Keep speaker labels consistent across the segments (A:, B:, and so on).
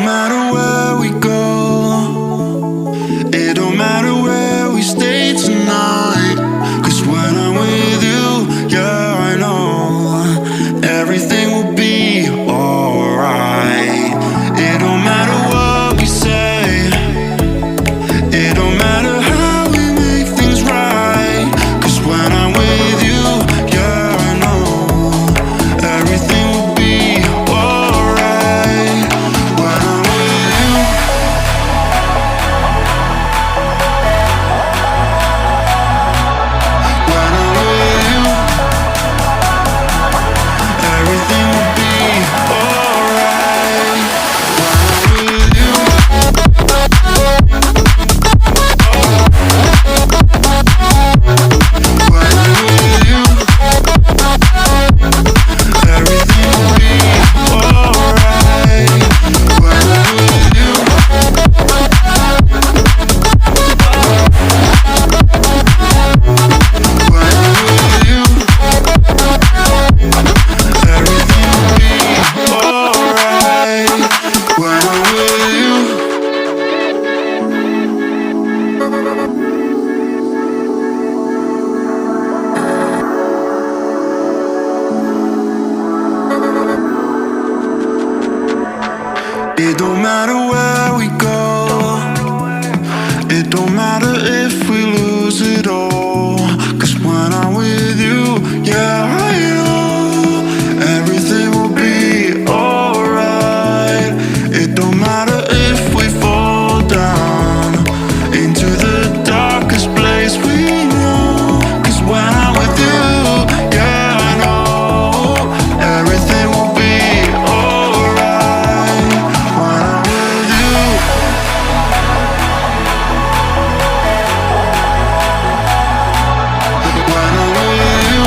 A: don't matter where we go, it don't matter where we stay tonight. 'Cause when I'm with you, yeah, I know everything will be alright. It don't matter what we say, it don't matter how we make things right. 'Cause when I'm with you, yeah, I know everything will be alright. When I'm with you, when I'm with you, everything will be alright. When I'm with you, when I'm with you, everything will be alright. When I'm with you, when I'm with you, everything will be alright. When I'm with you. It don't matter where we go, it don't matter if we lose it all. 'Cause when I'm with you, yeah, I know everything will be alright. It don't matter if we fall down into the darkest place we know. 'Cause when I'm with you, yeah, I know everything will be alright. When I'm with you, when I'm with you,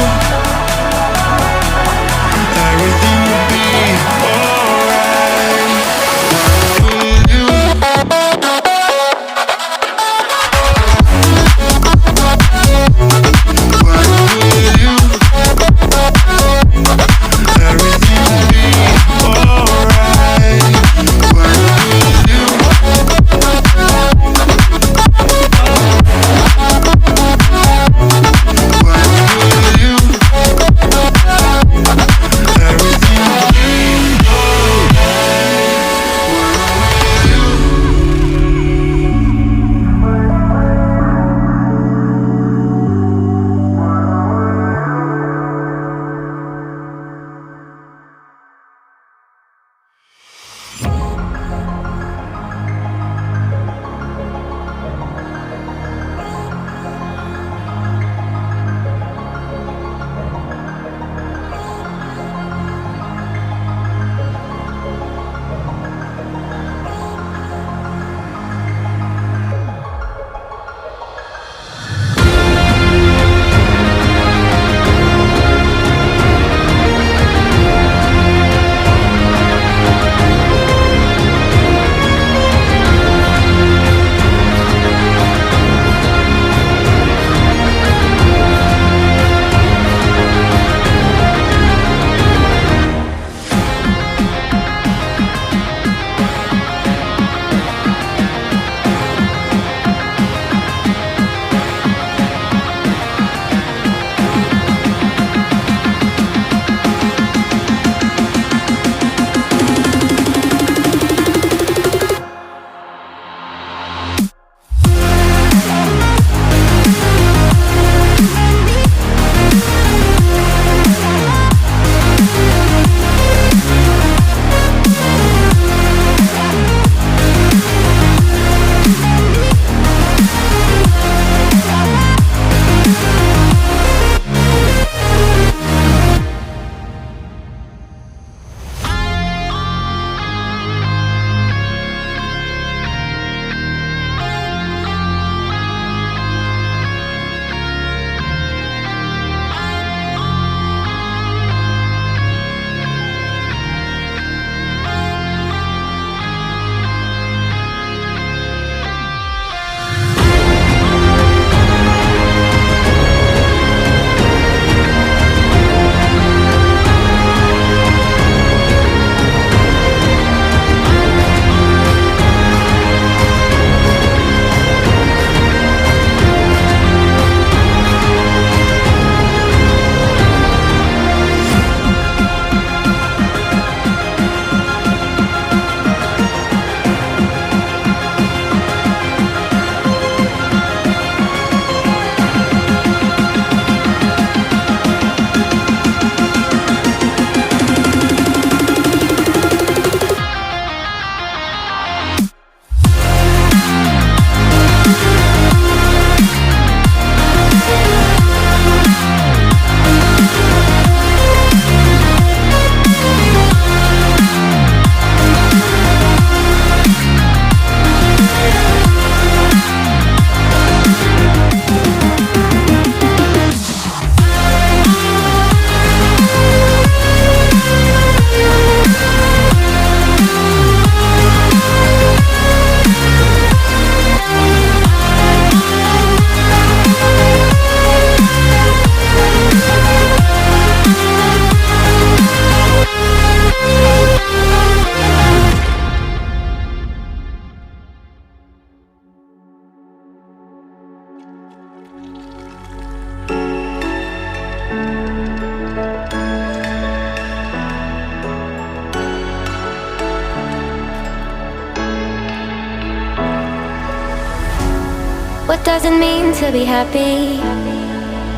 B: What does it mean to be happy?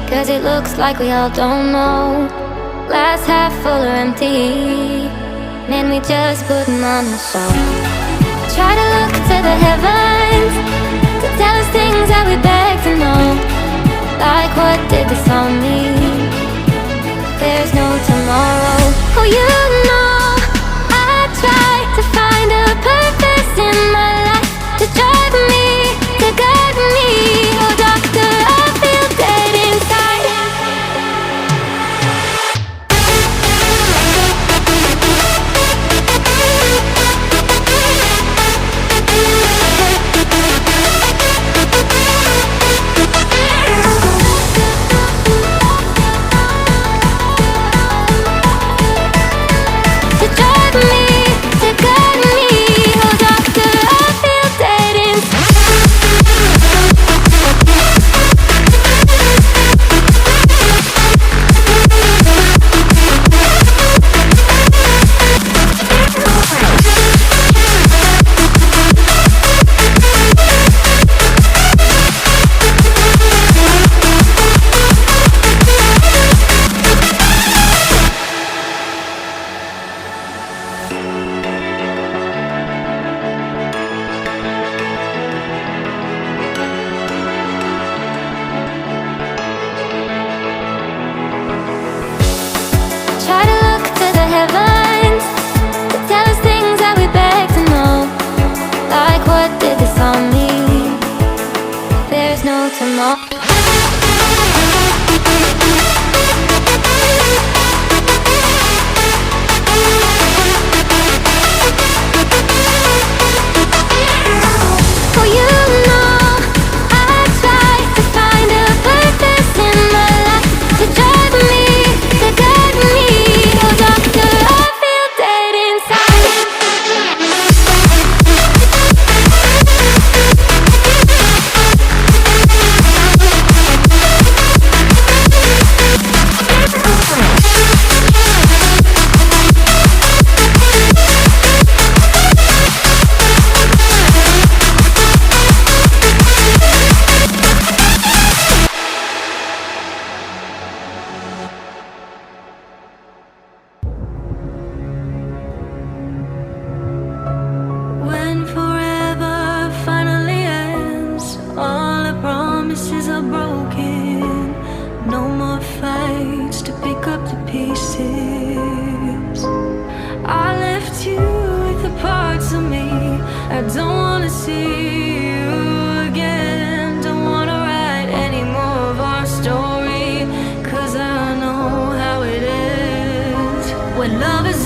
B: 'Cause it looks like we all don't know. Glass half full or empty. Man, we just putting on a show. Try to look to the heavens to tell us things that we beg to know. Like, what did this all mean? There's no tomorrow. Oh, you know I try to find a purpose in my life, to drive me, to guide me. Oh, doctor, I feel dead inside. To drive me, to guide me. Oh, doctor, I feel dead inside. Try to look to the heavens to tell us things that we beg to know. Like, what did this all mean? There's no tomorrow. Oh, you know I try to find a purpose in my life, to drive me, to guide me. Oh, doctor, I feel dead inside.
C: When forever finally ends, all the promises are broken. No more fights to pick up the pieces. I left you with the parts of me I don't wanna see you again. Don't wanna write any more of our story, 'cause I know how it is when love is